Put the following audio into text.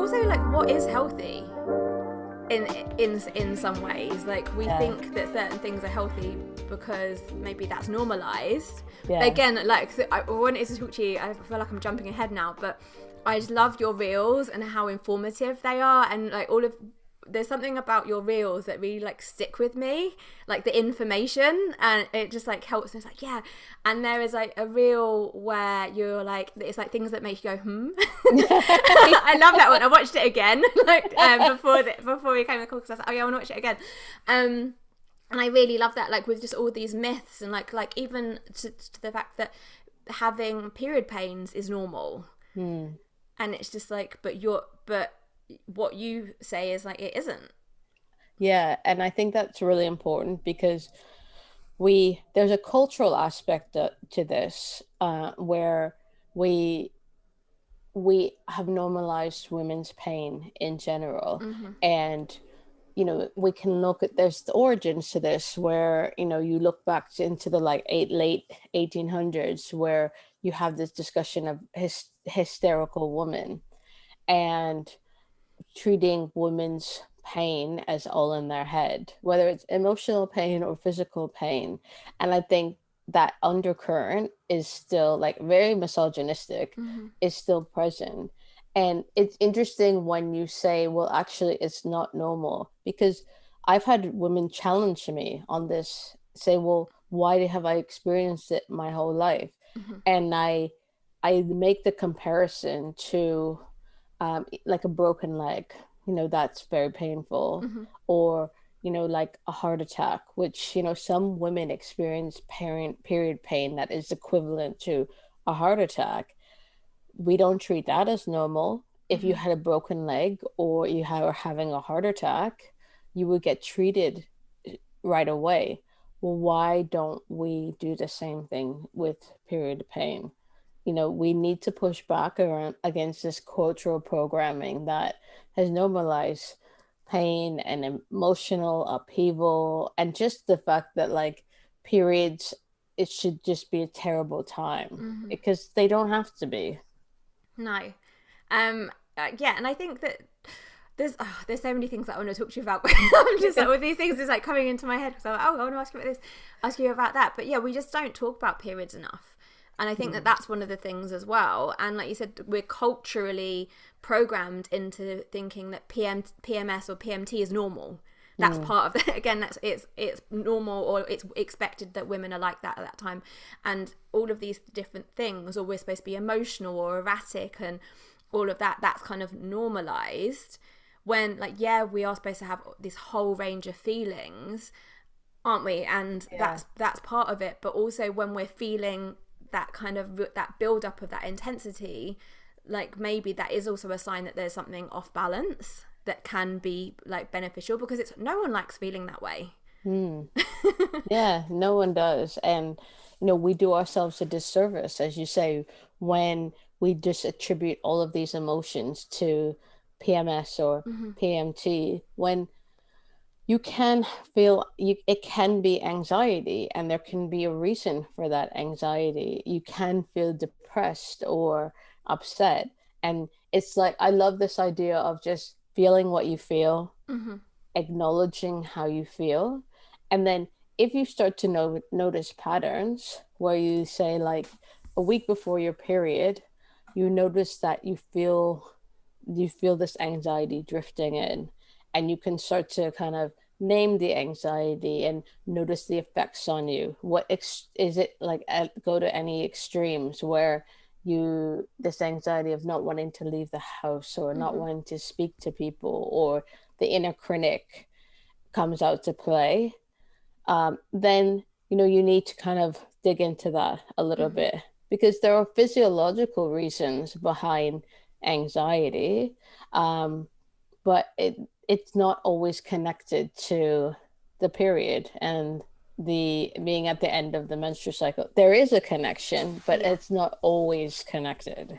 also like what is healthy in some ways. Like we think that certain things are healthy because maybe that's normalized. But again, like so I wanted to talk to you, I feel like I'm jumping ahead now, but I just love your reels and how informative they are, and like there's something about your reels that really like stick with me, like the information, and it just like helps me. It's like, yeah. And there is like a reel where you're like, it's like things that make you go I love that one. I watched it again like before we came to the call, because I was like, oh yeah, I want to watch it again. And I really love that, like with just all these myths and like even to the fact that having period pains is normal. And it's just like, but what you say is like, it isn't. Yeah, and I think that's really important because there's a cultural aspect to this, where we have normalized women's pain in general. And we can look at, there's the origins to this, where you look back into the like late 1800s, where you have this discussion of hysterical woman and treating women's pain as all in their head, whether it's emotional pain or physical pain. And I think that undercurrent is still like very misogynistic, is still present. And it's interesting when you say, well, actually it's not normal, because I've had women challenge me on this, say, well, why have I experienced it my whole life? And I make the comparison to like a broken leg, that's very painful, or like a heart attack, which some women experience period pain that is equivalent to a heart attack. We don't treat that as normal. If you had a broken leg or you were having a heart attack, you would get treated right away. Well, why don't we do the same thing with period pain? We need to push back against this cultural programming that has normalized pain and emotional upheaval, and just the fact that like periods, it should just be a terrible time, because they don't have to be. No. Yeah, and I think that there's so many things that I want to talk to you about. I'm just like, all these things is like coming into my head, because I'm like, oh, I want to ask you about this, ask you about that. But yeah, we just don't talk about periods enough. And I think that that's one of the things as well. And like you said, we're culturally programmed into thinking that PMS or PMT is normal. That's part of it. Again, it's normal, or it's expected that women are like that at that time. And all of these different things, or we're supposed to be emotional or erratic and all of that, that's kind of normalized. When like, yeah, we are supposed to have this whole range of feelings, aren't we? And that's part of it. But also when we're feeling that kind of that build up of that intensity, like maybe that is also a sign that there's something off balance that can be like beneficial, because it's no one likes feeling that way. Yeah, no one does. And we do ourselves a disservice, as you say, when we just attribute all of these emotions to PMS or PMT, when you can feel it can be anxiety, and there can be a reason for that anxiety. You can feel depressed or upset, and it's like, I love this idea of just feeling what you feel, acknowledging how you feel. And then if you start to notice patterns where you say, like a week before your period, you notice that you feel this anxiety drifting in, and you can start to kind of name the anxiety and notice the effects on you. What is it like? Go to any extremes where this anxiety of not wanting to leave the house, or not wanting to speak to people, or the inner critic comes out to play, then you need to kind of dig into that a little bit, because there are physiological reasons behind anxiety, but it's not always connected to the period and the being at the end of the menstrual cycle. There is a connection, but it's not always connected.